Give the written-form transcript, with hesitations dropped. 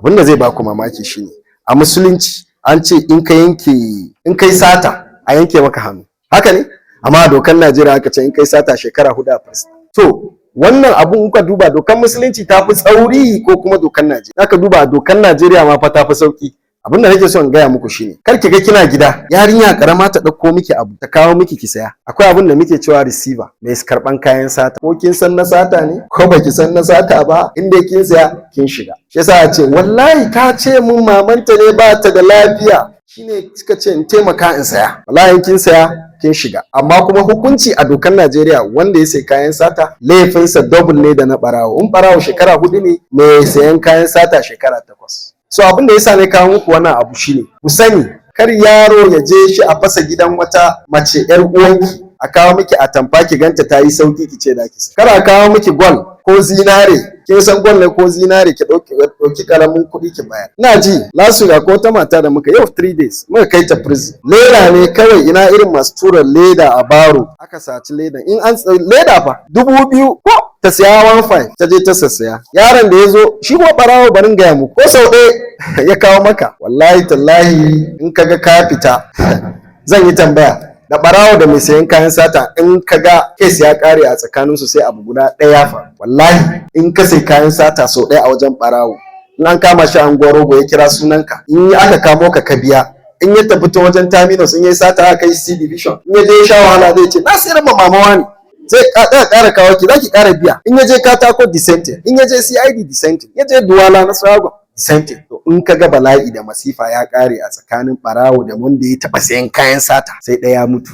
abin da zai ba ku mamaki shine a musulunci an ce in kai sata a yanke maka hannu, haka ne? Amma a dokar Najeriya aka ce in kai sata shekara 4 a first. To wannan abun ka duba dokar musulunci ta fi tsauri ko kuma dokar Najeriya? Aka duba dokar Najeriya ma fa ta fi sauki. Abin da nake so in gaya muku shine kar ki ga kina gida yarinya karama ta dauko miki abu ta kawo miki ki saya. Akwai abin da muke cewa receiver mai karban kayan sata, ko kin san na sata ne ko baki san na sata ba, inda kin saya kin shiga. Shi yasa a ce wallahi ta ce mun mamanta ne ba ta da lafiya, shine suka ce in taimaka in saya. Wallahi kin saya kin shiga. Amma kuma hukunci a dokar Najeriya wanda ya sai kayan sata laifinsa double ne da na barawo. In barawo shekara 4 ne, mai sayan kayan sata shekara 8. So abin da yasa ne kawo muku wannan abu shine ku sani kar yaro ya je shi a fasa gidan wata mace yar uwanki, a kawo miki atamfa ki ganta ta yi sauki ki ce da ki sai. Kar a kawo miki gwal ko zinare, kin san gwal ne ko zinare ki dauki karamin kuɗi ki bayar. Ina ji last week ko ta mata da muka yau 3 days muka kai ta prison. Leda ne kawai, ina irin masu tura leda a baro aka saci leda, in an leda fa 2000 ko ta siya 1500 ta je ta sassaya. Yaron da ya zo shi ko barawo barin gaya muku ko sau ɗaya ya kawo maka, wallahi tallahi in kaga ka fita zan yi tambaya da barawo da mai sayan kayan sata, in kaga kes ya kare a tsakaninsu sai abu guda ɗaya fa. Wallahi in ka sai kayan sata sau ɗaya a wajen barawo, in an kama shi an rogo ya kira sunanka, in aka kamo ka biya, in ya tafi ta wajen terminus in ya sata aka yi C division, in ya je ya sha wahala zai ce na sayar ma mamawa ne, sai ƙara kawo ki zaki ƙara biya. In ya je katako dissenting, in ya je CID dissenting, ya je duwala na sagon dissenting. To in kaga bala'i da masifa ya ƙare a tsakanin barawo da wanda ya taɓa sayan kayan sata sai ɗaya mutu.